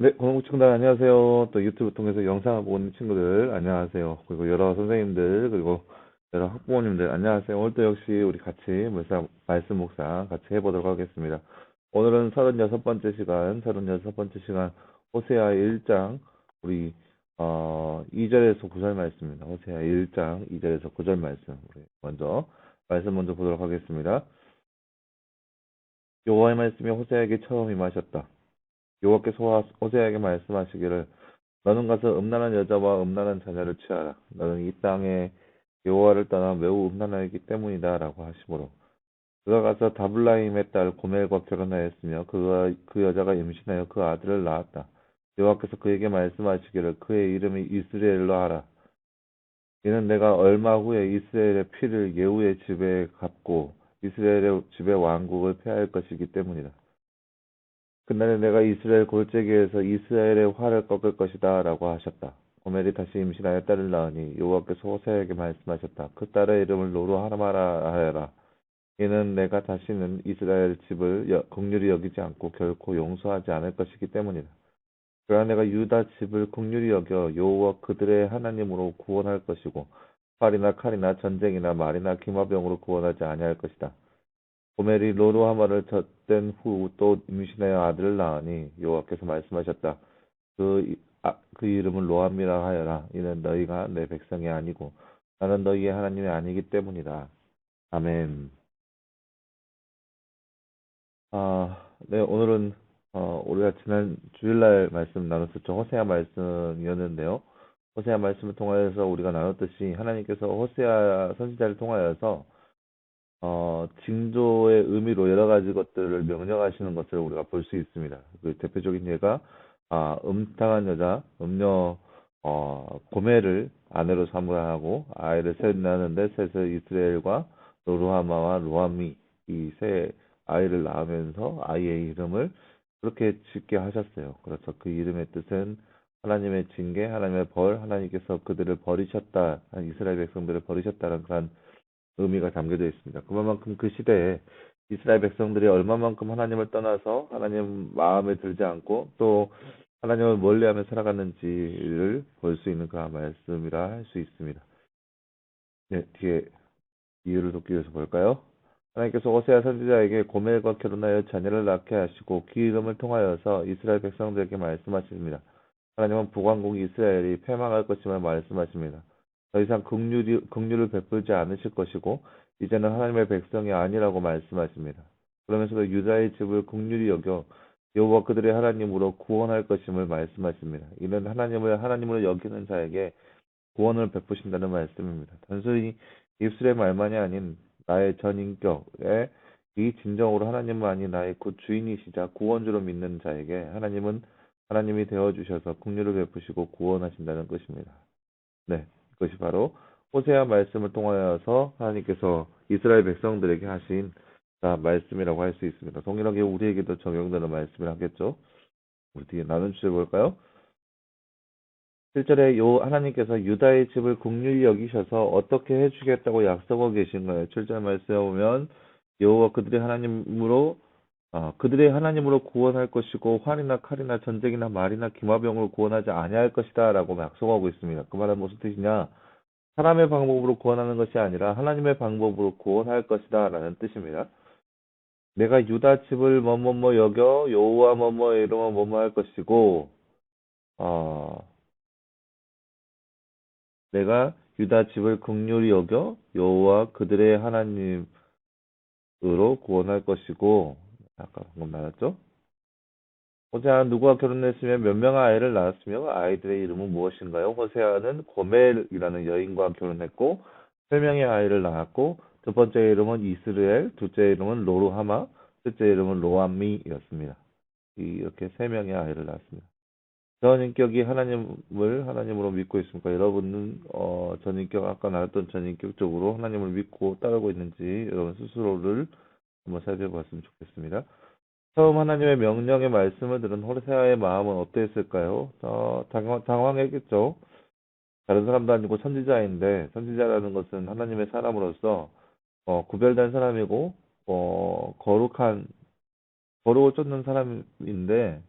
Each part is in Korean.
네, 건국 친구들 안녕하세요. 또 유튜브 통해서 영상을 보고 있는 친구들 안녕하세요. 그리고 여러 선생님들 그리고 여러 학부모님들 안녕하세요. 오늘도 역시 우리 같이 말씀 묵상 같이 해보도록 하겠습니다. 오늘은 36번째 시간, 36번째 시간 호세아 1장 우리 2절에서 9절 말씀입니다. 호세아 1장 2절에서 9절 말씀 우리 먼저 보도록 하겠습니다. 여호와의 말씀이 호세아에게 처음 임하셨다. 여호와께서 호세아에게 말씀하시기를 너는 가서 음란한 여자와 음란한 자녀를 취하라. 너는 이 땅에 여호와를 떠나 매우 음란하기 때문이다 라고 하시므로 그가 가서 다블라임의 딸 고멜과 결혼하였으며 그 여자가 임신하여 그 아들을 낳았다. 여호와께서 그에게 말씀하시기를 그의 이름이 이스라엘로 하라. 이는 내가 얼마 후에 이스라엘의 피를 예후의 집에 갚고 이스라엘의 집의 왕국을 폐할 것이기 때문이다. 그날에 내가 이스라엘 골짜기에서 이스라엘의 활을 꺾을 것이다 라고 하셨다. 고멜이 다시 임신하여 딸을 낳으니 여호와께서 호세아에게 말씀하셨다. 그 딸의 이름을 노루하마라 하여라. 이는 내가 다시는 이스라엘 집을 긍휼히 여기지 않고 결코 용서하지 않을 것이기 때문이다. 그러나 내가 유다 집을 긍휼히 여겨 여호와 그들의 하나님으로 구원할 것이고 활이나 칼이나 전쟁이나 말이나 기마병으로 구원하지 아니할 것이다. 고멜이 로루하마를 젖된 후 또 임신하여 아들을 낳으니 여호와께서 말씀하셨다. 그 이름을 로암이라 하여라. 이는 너희가 내 백성이 아니고 나는 너희의 하나님이 아니기 때문이다. 아멘. 네, 오늘은 우리가 지난 주일날 말씀 나눴었죠. 호세아 말씀이었는데요. 호세아 말씀을 통하여서 우리가 나눴듯이 하나님께서 호세아 선지자를 통하여서 징조의 의미로 여러 가지 것들을 명령하시는 것을 우리가 볼 수 있습니다. 그 대표적인 예가, 음탕한 여자, 고멜을 아내로 삼으라 하고, 아이를 셋 낳았는데, 셋을 이스라엘과 로루하마와 로암미, 이 세 아이를 낳으면서 아이의 이름을 그렇게 짓게 하셨어요. 그래서 그 이름의 뜻은 하나님의 징계, 하나님의 벌, 하나님께서 그들을 버리셨다, 이스라엘 백성들을 버리셨다는 그런 의미가 담겨져 있습니다. 그만큼 그 시대에 이스라엘 백성들이 얼마만큼 하나님을 떠나서 하나님 마음에 들지 않고 또 하나님을 멀리하며 살아갔는지를 볼 수 있는 그런 말씀이라 할 수 있습니다. 네, 뒤에 이유를 돕기 위해서 볼까요? 하나님께서 호세아 선지자에게 고멜과 결혼하여 자녀를 낳게 하시고 그 이름을 통하여서 이스라엘 백성들에게 말씀하십니다. 하나님은 북왕국 이스라엘이 패망할 것임을 말씀하십니다. 더 이상 긍휼을 베풀지 않으실 것이고 이제는 하나님의 백성이 아니라고 말씀하십니다. 그러면서도 유다의 집을 긍휼히 여겨 여호와 그들의 하나님으로 구원할 것임을 말씀하십니다. 이는 하나님을 하나님으로 여기는 자에게 구원을 베푸신다는 말씀입니다. 단순히 입술의 말만이 아닌 나의 전 인격에 이 진정으로 하나님만이 나의 구 주인이시자 구원주로 믿는 자에게 하나님이 되어 주셔서 긍휼을 베푸시고 구원하신다는 것입니다. 네, 그것이 바로 호세아 말씀을 통하여서 하나님께서 이스라엘 백성들에게 하신 말씀이라고 할 수 있습니다. 동일하게 우리에게도 적용되는 말씀을 하겠죠. 우리 뒤에 나눈 주제 볼까요? 7절에 하나님께서 유다의 집을 긍휼히 여기셔서 어떻게 해주겠다고 약속하고 계신 거예요. 7절 말씀에 보면 여호와 그들의 하나님으로 구원할 것이고 활이나 칼이나 전쟁이나 말이나 기마병으로 구원하지 아니할 것이다라고 약속하고 있습니다. 그 말은 무슨 뜻이냐? 사람의 방법으로 구원하는 것이 아니라 하나님의 방법으로 구원할 것이다라는 뜻입니다. 내가 유다 집을 뭐뭐뭐 여겨 여호와 뭐뭐 이름은 뭐뭐 할 것이고 내가 유다 집을 긍휼히 여겨 여호와 그들의 하나님으로 구원할 것이고 아까 방금 나왔죠? 호세아는 누구와 결혼했으며 몇 명의 아이를 낳았으며 아이들의 이름은 무엇인가요? 호세아는 고멜이라는 여인과 결혼했고 3명의 아이를 낳았고 첫 번째 이름은 이스라엘, 둘째 이름은 로루하마, 셋째 이름은 로암미였습니다. 이렇게 3명의 아이를 낳았습니다. 전인격이 하나님을 하나님으로 믿고 있습니까? 여러분은 전인격 아까 나왔던 전인격적으로 하나님을 믿고 따르고 있는지 여러분 스스로를 한번 살펴봤으면 좋겠습니다. 처음 하나님의 명령의 말씀을 들은 호세아의 마음은 어땠을까요? 당황했겠죠. 다른 사람도 아니고 선지자인데 선지자라는 것은 하나님의 사람으로서 구별된 사람이고 거룩을 쫓는 사람인데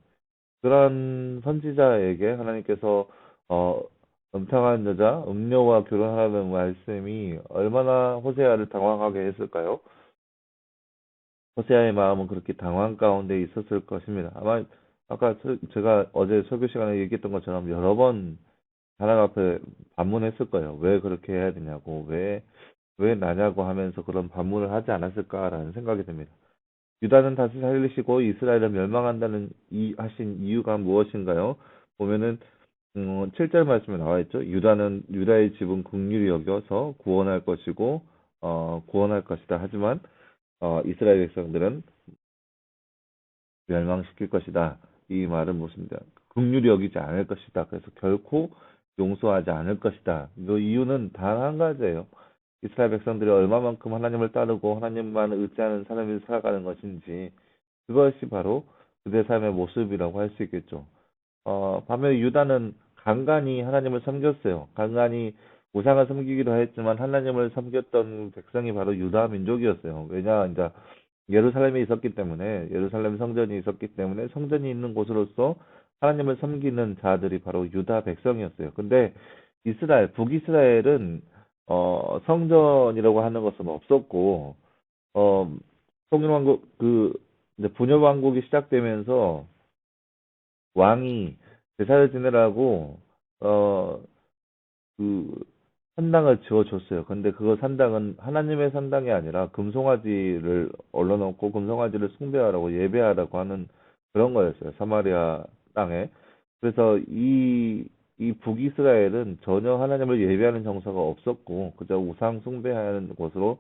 그런 선지자에게 하나님께서 어, 음탕한 여자, 음녀와 결혼하라는 말씀이 얼마나 호세아를 당황하게 했을까요? 호세아의 마음은 그렇게 당황 가운데 있었을 것입니다. 아마 아까 제가 어제 설교 시간에 얘기했던 것처럼 여러 번 하나님 앞에 반문했을 거예요. 왜 그렇게 해야 되냐고, 왜 나냐고 하면서 그런 반문을 하지 않았을까라는 생각이 듭니다. 유다는 다시 살리시고 이스라엘은 멸망한다는 하신 이유가 무엇인가요? 보면은 7절 말씀에 나와 있죠. 유다의 집은 긍휼히 여겨서 구원할 것이고 구원할 것이다. 하지만 이스라엘 백성들은 멸망시킬 것이다. 이 말은 무엇입니까? 긍휼히 여기지 않을 것이다. 그래서 결코 용서하지 않을 것이다. 그 이유는 단 한 가지예요. 이스라엘 백성들이 얼마만큼 하나님을 따르고 하나님만 의지하는 삶을 살아가는 것인지 그것이 바로 그들의 삶의 모습이라고 할 수 있겠죠. 반면에 유다는 간간히 하나님을 섬겼어요. 간간히 우상을 섬기기도 했지만 하나님을 섬겼던 백성이 바로 유다 민족이었어요. 왜냐, 이제 예루살렘에 있었기 때문에 예루살렘 성전이 있었기 때문에 성전이 있는 곳으로서 하나님을 섬기는 자들이 바로 유다 백성이었어요. 근데 북이스라엘은 성전이라고 하는 것은 없었고 어 성일왕국 이제 분열왕국이 시작되면서 왕이 제사를 지내라고 어 그 산당을 지어줬어요. 근데 그거 산당은 하나님의 산당이 아니라 금송아지를 올려놓고 금송아지를 숭배하라고 예배하라고 하는 그런 거였어요. 사마리아 땅에. 그래서 이 북이스라엘은 전혀 하나님을 예배하는 정서가 없었고 그저 우상 숭배하는 곳으로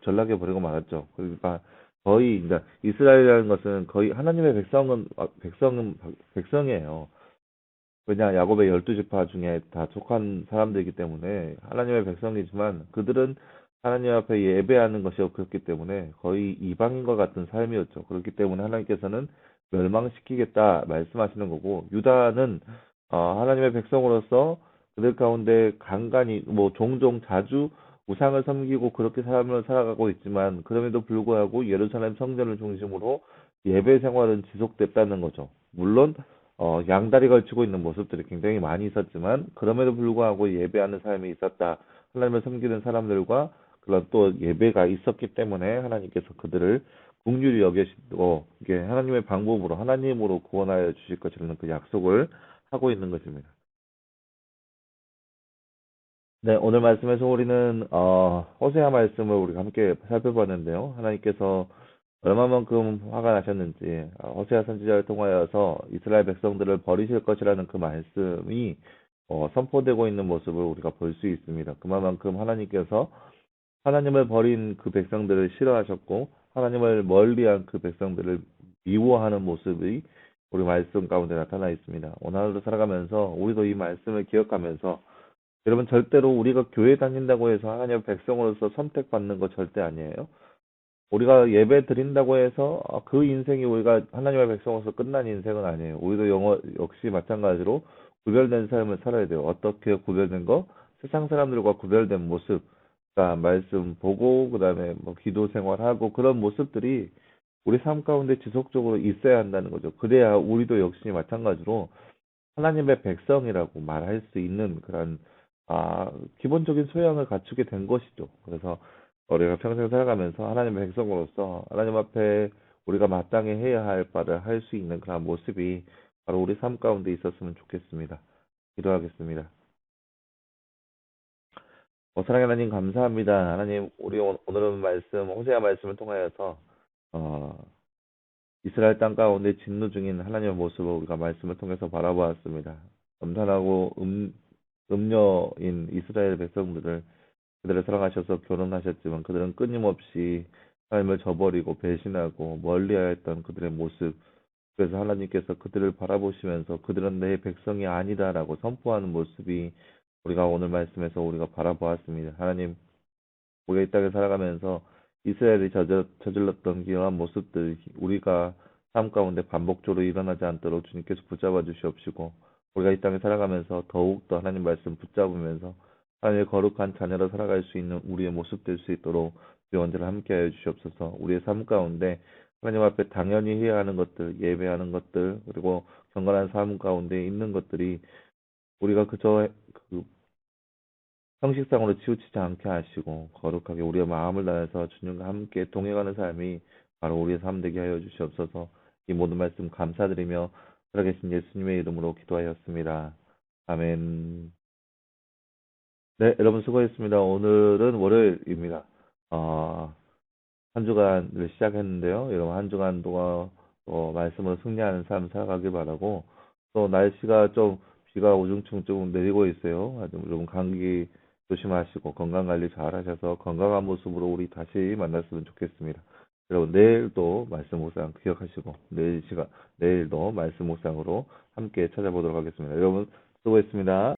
전락해 버리고 말았죠. 그러니까 거의 이제 이스라엘이라는 것은 거의 하나님의 백성이에요. 왜냐, 야곱의 12지파 중에 다 속한 사람들이기 때문에 하나님의 백성이지만 그들은 하나님 앞에 예배하는 것이 없었기 때문에 거의 이방인과 같은 삶이었죠. 그렇기 때문에 하나님께서는 멸망시키겠다 말씀하시는 거고, 유다는 하나님의 백성으로서 그들 가운데 간간히 뭐 종종 자주 우상을 섬기고 그렇게 삶을 살아가고 있지만 그럼에도 불구하고 예루살렘 성전을 중심으로 예배 생활은 지속됐다는 거죠. 물론 양다리 걸치고 있는 모습들이 굉장히 많이 있었지만, 그럼에도 불구하고 예배하는 삶이 있었다. 하나님을 섬기는 사람들과 그런 또 예배가 있었기 때문에 하나님께서 그들을 긍휼히 여기시고, 이게 하나님의 방법으로, 하나님으로 구원하여 주실 것이라는 그 약속을 하고 있는 것입니다. 네, 오늘 말씀에서 우리는 호세아 말씀을 우리가 함께 살펴봤는데요. 하나님께서 얼마만큼 화가 나셨는지 호세아 선지자를 통하여서 이스라엘 백성들을 버리실 것이라는 그 말씀이 선포되고 있는 모습을 우리가 볼 수 있습니다. 그만큼 하나님께서 하나님을 버린 그 백성들을 싫어하셨고 하나님을 멀리한 그 백성들을 미워하는 모습이 우리 말씀 가운데 나타나 있습니다. 오늘 하루도 살아가면서 우리도 이 말씀을 기억하면서 여러분, 절대로 우리가 교회 다닌다고 해서 하나님의 백성으로서 선택받는 거 절대 아니에요. 우리가 예배 드린다고 해서 그 인생이 우리가 하나님의 백성으로서 끝난 인생은 아니에요. 우리도 역시 마찬가지로 구별된 삶을 살아야 돼요. 어떻게 구별된 거? 세상 사람들과 구별된 모습. 그러니까 말씀 보고 그다음에 뭐 기도 생활하고 그런 모습들이 우리 삶 가운데 지속적으로 있어야 한다는 거죠. 그래야 우리도 역시 마찬가지로 하나님의 백성이라고 말할 수 있는 그런 기본적인 소양을 갖추게 된 것이죠. 그래서 우리가 평생 살아가면서 하나님의 백성으로서 하나님 앞에 우리가 마땅히 해야 할 바를 할 수 있는 그런 모습이 바로 우리 삶 가운데 있었으면 좋겠습니다. 기도하겠습니다. 사랑의 하나님 감사합니다. 하나님, 우리 오늘은 말씀, 호세아 말씀을 통하여서 어, 이스라엘 땅 가운데 진노 중인 하나님의 모습을 우리가 말씀을 통해서 바라보았습니다. 엄탄하고 음녀인 이스라엘 백성들을 그들을 사랑하셔서 결혼하셨지만 그들은 끊임없이 삶을 저버리고 배신하고 멀리하였던 그들의 모습. 그래서 하나님께서 그들을 바라보시면서 그들은 내 백성이 아니다라고 선포하는 모습이 우리가 오늘 말씀에서 우리가 바라보았습니다. 하나님, 우리가 이 땅에 살아가면서 이스라엘이 저질렀던 이러한 모습들 우리가 삶 가운데 반복적으로 일어나지 않도록 주님께서 붙잡아 주시옵시고, 우리가 이 땅에 살아가면서 더욱더 하나님 말씀 붙잡으면서 하나님의 거룩한 자녀로 살아갈 수 있는 우리의 모습 될 수 있도록 우리 언제나 함께하여 주시옵소서. 우리의 삶 가운데 하나님 앞에 당연히 해야 하는 것들, 예배하는 것들, 그리고 경건한 삶 가운데 있는 것들이 우리가 그저 그 형식상으로 치우치지 않게 하시고 거룩하게 우리의 마음을 다해서 주님과 함께 동행하는 삶이 바로 우리의 삶 되게 하여 주시옵소서. 이 모든 말씀 감사드리며 살아계신 예수님의 이름으로 기도하였습니다. 아멘. 네, 여러분 수고했습니다. 오늘은 월요일입니다. 어, 한 주간을 시작했는데요. 여러분 한 주간 동안 말씀으로 승리하는 삶 살아가길 바라고, 또 날씨가 좀 비가 우중충 좀 내리고 있어요. 아주 여러분 감기 조심하시고 건강 관리 잘 하셔서 건강한 모습으로 우리 다시 만났으면 좋겠습니다. 여러분 내일도 말씀 묵상 기억하시고 내일도 말씀 묵상으로 함께 찾아보도록 하겠습니다. 여러분 수고했습니다.